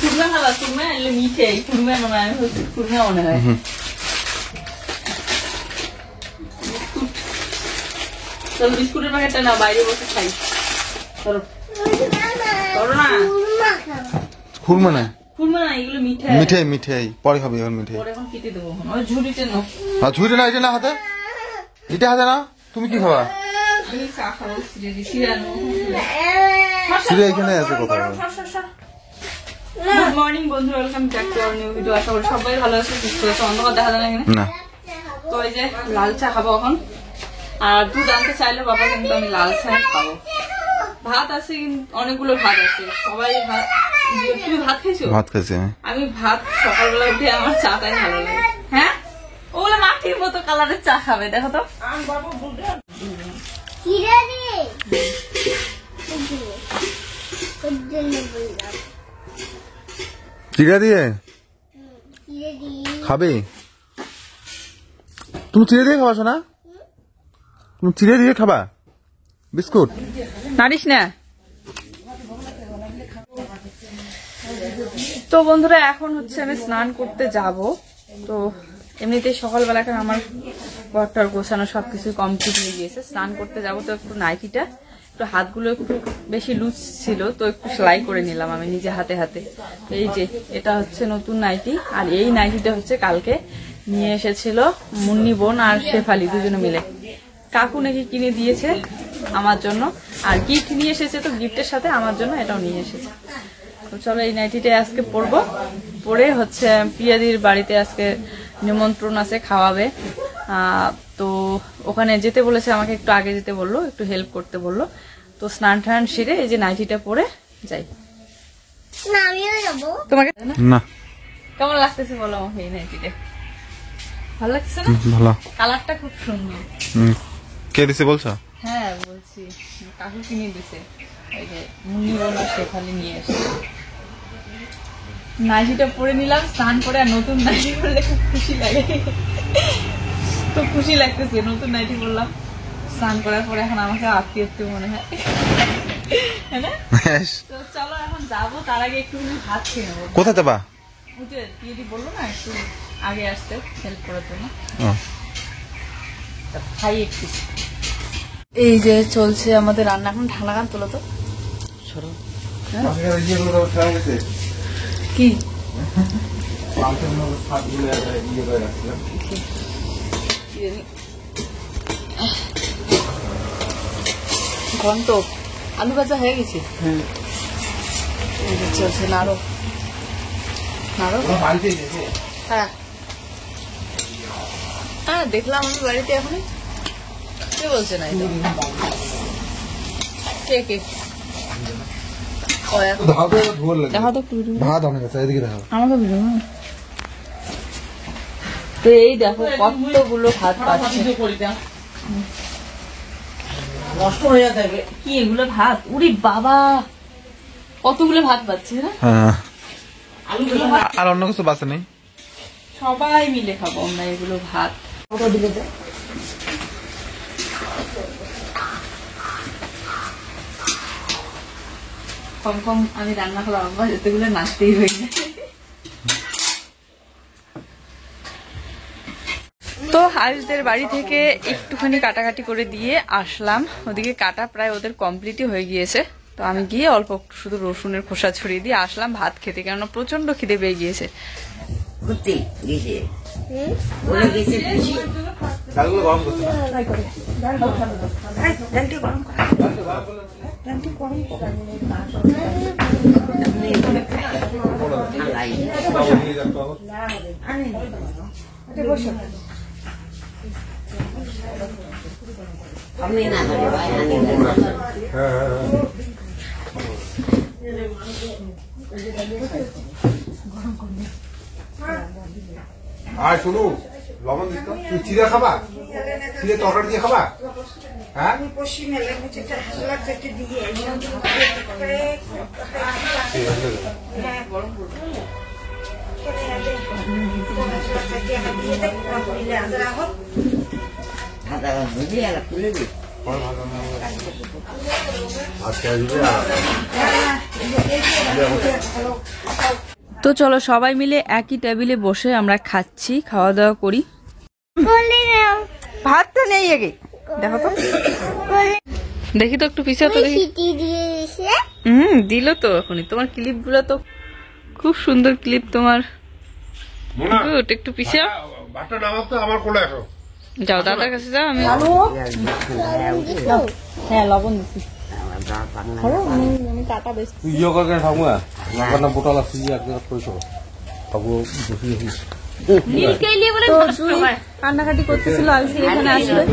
চুরমা খাবা? চুরমা এলে মিঠে, চুরমা নয়, চুরমা মনে হয়। চলো বিস্কুটের প্যাকেটটা নাও, বাইরে বসে খাই। চলো চলো না, খুরমা না, খুরমা না, এগুলো মিঠাই। মিঠাই মিঠাই পরে খাবি, এখন মিঠাই। পরে এখন কেটে দেবো। ওই ঝুড়িতে নাও। ঝুড়ি না, এটা না হাতে, এটা হাতে না। তুমি কি খাবা? আমি চা খাবো, সিরে দিই, সিরে আনো। সিরে এখানে আছে কোথাও। গুড মর্নিং বন্ধুরা, welcome back to our new video. আশা করি সবাই ভালো আছে, সুস্থ আছে। অন্ধকার দেখা যায় না এখানে। না, তো এই যে লাল চা খাবো এখন। আর দুধ আনতে চাইলে বাবা, কিন্তু আমি লাল চা খাবো। ভাত আছে, অনেকগুলো ভাত আছে, সবাই ভাত। তুমি ভাত খাইছো? ভাত খাইছি আমি ভাত সকালবেলা উঠে আমার চাটাই ভালো লাগে। হ্যাঁ, ওগুলো মাটির মতো কালারের চা খাবে, দেখো তো। চিড়া দিয়ে খাবে? তুমি চিড়ে দিয়ে খাবা না? তুমি চিড়ে দিয়ে খাবা বিস্কুট? নারিস না। তো বন্ধুরা, এখন হচ্ছে আমি স্নান করতে যাব। তো এমনিতেই সকালবেলা এখন আমার ঘরটার গোছানো সবকিছু কমপ্লিট হয়ে গিয়েছে। স্নান করতে যাব, তো একটু নাইটিটা, একটু হাতগুলো একটু বেশি লুজ ছিল, তো একটু সেলাই করে নিলাম আমি নিজে হাতে হাতে। এই যে এটা হচ্ছে নতুন নাইটি, আর এই নাইটিটা হচ্ছে কালকে নিয়ে এসেছিল মুন্নি বোন আর শেফালি দুজনে মিলে। কাকু নাকি কিনে দিয়েছে আমার জন্য, আর গিফট নিয়ে এসেছে, তো গিফটের সাথে আমার জন্য এটাও নিয়ে এসেছে। তো চলো এই নাইটিটা আজকে পরবো। পরে হচ্ছে পিয়াদির বাড়িতে আজকে নিমন্ত্রণ আছে, খাওয়াবে। তো ওখানে যেতে বলেছে আমাকে, একটু আগে যেতে বললো, একটু হেল্প করতে বললো। তো স্নান টান সেরে এই যে নাইটিটা পরে যাই। তোমাকে না, কেমন লাগতেছে বলো আমাকে এই নাইটিটা? ভালো লাগছে না? ভালো, কালারটা খুব সুন্দর। কে দিছে বলছো? হ্যাঁ বলছি, কাকু কিনে দিছে। এই যে মুন্নি বোন আর শেফালি নিয়ে এসেছে। নাইটিটা পরে নিলাম, স্নান করে। আর নতুন নাইটি পরলে খুব খুশি লাগে, তো খুশি লাগতেছে। নতুন নাইটি পরলাম স্নান করার পরে, এখন আমাকে আত্মীয় মনে হয়। তো চলো এখন যাবো, তার আগে একটু ভাত খেয়ে নেবো। কোথায় যাবা? উঠে দিদি বললো না একটু আগে আসতে হেল্প করার জন্য, খাই একটু। এই যে চলছে আমাদের রান্না, এখন ঢাকনা গান তোলো তো। কি ঘন্ট আলু ভাজা হয়ে গেছে। চলছে নাড়ো নাড়ো। হ্যাঁ হ্যাঁ, দেখলাম আমি বাড়িতে এখনই। কে বলছে না এটা? কে কে? তো এই দেখো কতগুলো ভাত পাচ্ছে। নষ্ট হয়ে যাবে কি এগুলো ভাত? উরি বাবা, কতগুলো ভাত পাচ্ছে না। আর অন্য কিছু বাঁচে নেই, সবাই মিলে খাবো আমরা এগুলো ভাত। কম কম আমি রান্না করবো, আব্বা যেতেগুলো নাচতেই হয়ে যায়। তো আয়ুষদের বাড়ি থেকে একটুখানি কাটাকাটি করে দিয়ে আসলাম। ওদিকে কাটা প্রায় ওদের কমপ্লিটই হয়ে গিয়েছে। তো আমি গিয়ে অল্প শুধু রসুনের খোসা ছড়িয়ে দিয়ে আসলাম ভাত খেতে, কেননা প্রচন্ড খিদে পেয়ে গিয়েছে। আর শুনু, লবণ দিত, তুই চিড়ে খাবা? চিড়ে তরকারি দিয়ে খাবা? হ্যাঁ আজকে আসবে তো চলো সবাই মিলে একই টেবিলে বসে আমরা খাচ্ছি, খাওয়া দাওয়া করি। ভাতটা নেই আগে, দেখো তো, দেখি তো একটু পিছিয়ে তো দেখি। দিল তো এখনই। তোমার ক্লিপ গুলো তো খুব সুন্দর ক্লিপ তোমার। গুড, একটু পিছিয়ে ভাতটা নামাও তো আমার কোলে আসো। যাও দাদার কাছে যাও। আমি হ্যাঁ লবণ দিচ্ছি। আমি কাটা বেশ ইয়ে করে থাকবো না, না বোতল আছে এক জায়গা করেছো খাবো বসে কান্নাকাটি করতেছিল আয়ুষের এখানে আসবে,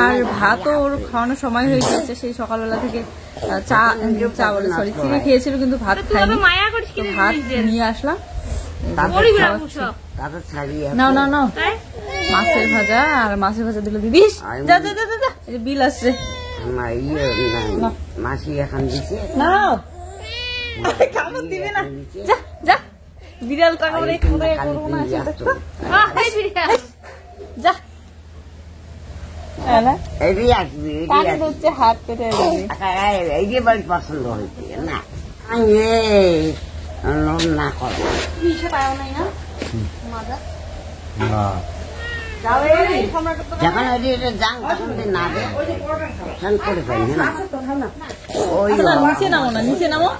আর ভাতও ওর খাওয়ানোর সময় হয়ে গেছে। সেই সকালবেলা থেকে চা বলে সরি চিড়ে খেয়েছিল, কিন্তু ভাত খাইনি। তো ভাত নিয়ে আসলাম। নাও নাও নাও, মাছের ভাজা, আর মাছের ভাজা দিল দিদি। যা যা যা যা, বিল আসছে। মাসি এখন দিছে নাও, কামড় দিবে না, যা যা। বিড়াল টাকা বলে করবো না, যা। হাত পেটে এই যে বাড়ি পছন্দ হয়েছে না না করো যখন যান তখন না দেয় করে পাই না। ওই নিচে নামো না, নিচে নামো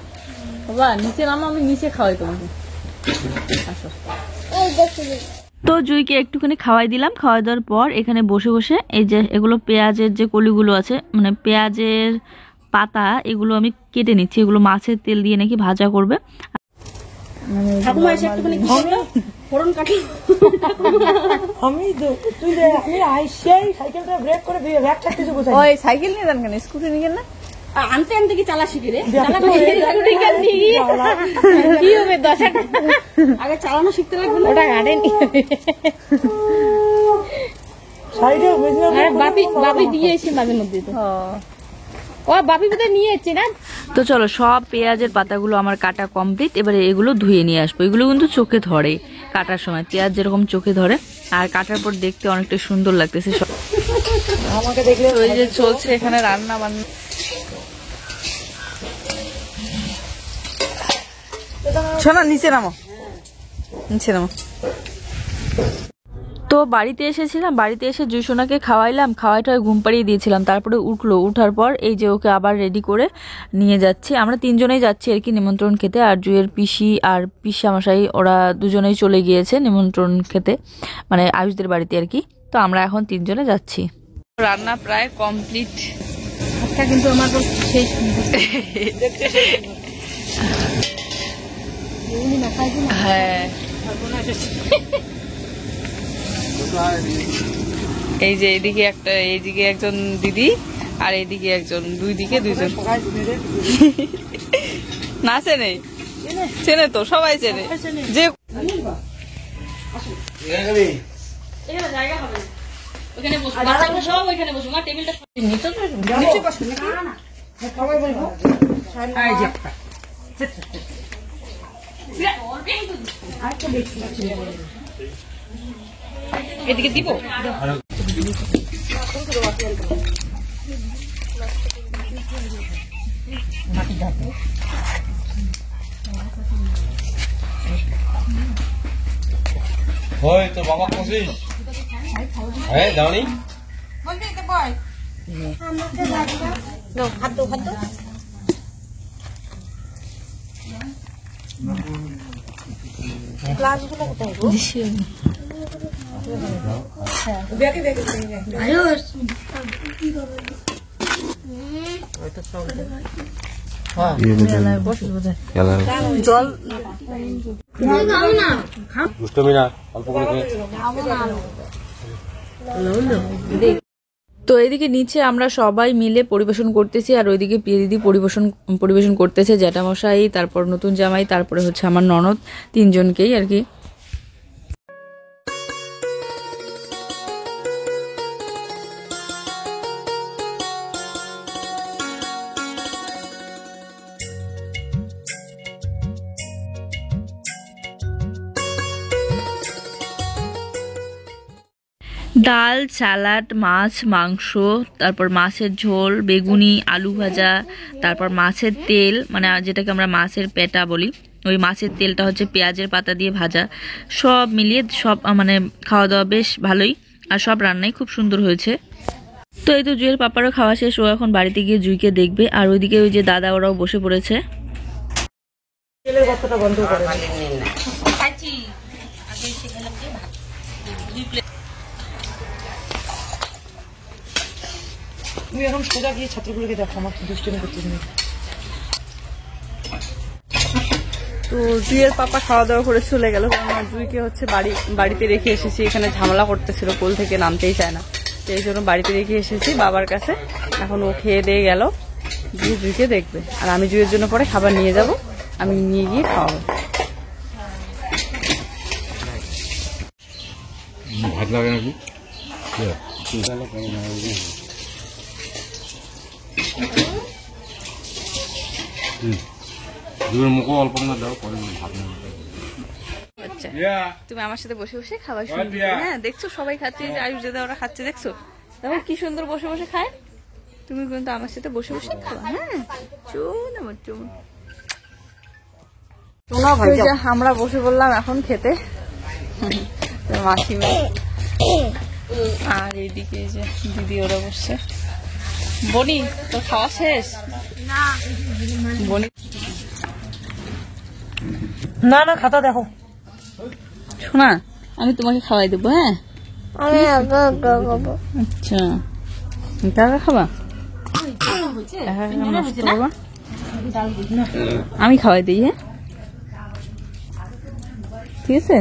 বাবা, নিচে নামো, আমি নিচে খাওয়াই তোমাকে। তো জুইকে একটুখানি খাওয়াই দিলাম। খাওয়াই দেওয়ার পর এখানে বসে বসে এই যে এগুলো পেঁয়াজের যে কলিগুলো আছে, মানে পেঁয়াজের পাতা, এগুলো আমি কেটে নিচ্ছি। এগুলো মাছের তেল দিয়ে নাকি ভাজা করবে। সাইকেল নিয়ে যান কেন, স্কুটি নিয়ে না? আনতে আনতে কি চালা শিখি রে, কি হবে 10 আগে চালানো শিখতে লাগবে। ওটা গাড়ি বাপি বাপি দিয়েছি মাঝে মধ্যে, তো ও বাপি বোধহয় নিয়েছি না। তো চলো সব পেঁয়াজের পাতাগুলো আমার কাটা কমপ্লিট। এবারে এগুলো ধুয়ে নিয়ে আসবো। এগুলো কিন্তু চোখে ধরে কাটার সময়, পেঁয়াজ যেরকম চোখে ধরে, আর কাটার পর দেখতে অনেকটা সুন্দর লাগতেছে। আমাকে দেখলে ওই যে চলছে এখানে রান্না বান্না। শোনা, নিচে নামো, নিচে নামো। তো বাড়িতে এসেছিলাম, বাড়িতে এসে জুইসোনাকে খাওয়াইলাম, খাওয়াইটায় ঘুম পাড়িয়ে দিয়েছিলাম। তারপরে উঠলো, উঠার পর এই যে ওকে আবার রেডি করে নিয়ে যাচ্ছি। আমরা 3 জনেই যাচ্ছি আর কি নিমন্ত্রণ খেতে। আর জুইয়ের পিসি আর পিসামশাই ওরা দুজনেই চলে গিয়েছে নিমন্ত্রণ খেতে, মানে আয়ুষদের বাড়িতে আর কি। তো আমরা এখন 3 জনে যাচ্ছি। রান্না প্রায় কমপ্লিট, কিন্তু আমার সেই হ্যাঁ। এই যে এইদিকে একটা, এইদিকে একজন দিদি, আর এইদিকে একজন, দুই দিকে দুইজন। না চেনে, চেনে তো, সবাই চেনে। যে জায়গা হবে ওখানে বসবো, সব ওইখানে বসবো না, টেবিলটা এদিকে দিব। হয় তো বাবা খুশিস হ্যাঁ জানি হাত দো হাত দো। গ্লাসগুলো কোথায় গো? জল দুষ্টমি না, অল্প করে খেয়ে। তো এদিকে নিচে আমরা সবাই মিলে পরিবেশন করতেছি, আর ওইদিকে প্রিয় দিদি পরিবেশন করতেছে, জ্যাঠামশাই, তারপর নতুন জামাই, তারপরে হচ্ছে আমার ননদ, 3 জনকেই আর কি। ডাল, স্যালাড, মাছ, মাংস, তারপর মাছের ঝোল, বেগুনি, আলু ভাজা, তারপর মাছের তেল, মানে যেটাকে আমরা মাছের পেটা বলি, ওই মাছের তেলটা হচ্ছে পেঁয়াজের পাতা দিয়ে ভাজা। সব মিলিয়ে সব মানে খাওয়া দাওয়া বেশ ভালোই, আর সব রান্নাই খুব সুন্দর হয়েছে। তো এই তো জুয়ের পাপারও খাওয়া শেষ, ও এখন বাড়িতে গিয়ে জুইকে দেখবে। আর ওইদিকে ওই যে দাদা ওরাও বসে পড়েছে। তুমি এখন সোজা গিয়ে ছাত্রগুলোকে দেখো আমার দুষ্টুমি করতে তুমি। তো জুইয়ের পাপা খাওয়া দাওয়া করে চলে গেল, কারণ জুইকে হচ্ছে বাড়িতে রেখে এসেছি। এখানে ঝামেলা করতেছিল, কোল থেকে নামতেই চায় না, তো এই জন্য বাড়িতে রেখে এসেছি বাবার কাছে। এখন ও খেয়ে দিয়ে গেল, গিয়ে জুইকে দেখবে। আর আমি জুইয়ের জন্য পরে খাবার নিয়ে যাব, আমি নিয়ে গিয়ে খাওয়াবো। ভাত লাগে নাকি? দুধের মুখও অল্প না দাও, পরে ভাত নেই। আচ্ছা, তুমি আমার সাথে বসে বসে খাবার শুরু করবে। হ্যাঁ, দেখছো সবাই খাচ্ছে, যে আয়ুষ দাদা ওরা খাচ্ছে, দেখছো দেখো কি সুন্দর বসে বসে খায়। তুমি কিন্তু আমার সাথে বসে বসে খাবা। হ্যাঁ, চুন আমার চুন। আমরা বসে বললাম এখন খেতে, মাসিমা আর এইদিকে যে দিদি ওরা বসছে। বনি, তোর খাওয়া শেষ? বনি না না খাতা দেখো। শোনা, আমি তোমাকে খাওয়াই দেবো। হ্যাঁ, আচ্ছা, একা খাবা? নষ্ট করবা? আমি খাওয়াই দিই। হ্যাঁ, ঠিক আছে।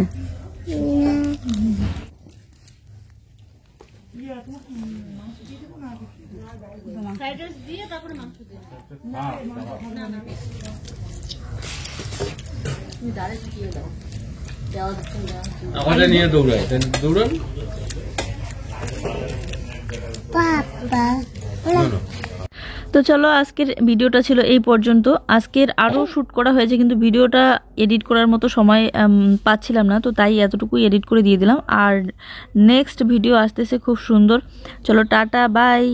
আমাদের নিয়ে দৌড়ায়, দৌড়ান। তো চলো, আজকের ভিডিওটা ছিল এই পর্যন্ত। আজকের আরও শ্যুট করা হয়েছে, কিন্তু ভিডিওটা এডিট করার মতো সময় পাচ্ছিলাম না, তো তাই এতটুকুই এডিট করে দিয়ে দিলাম। আর নেক্সট ভিডিও আসতেছে খুব সুন্দর। চলো, টাটা, বাই।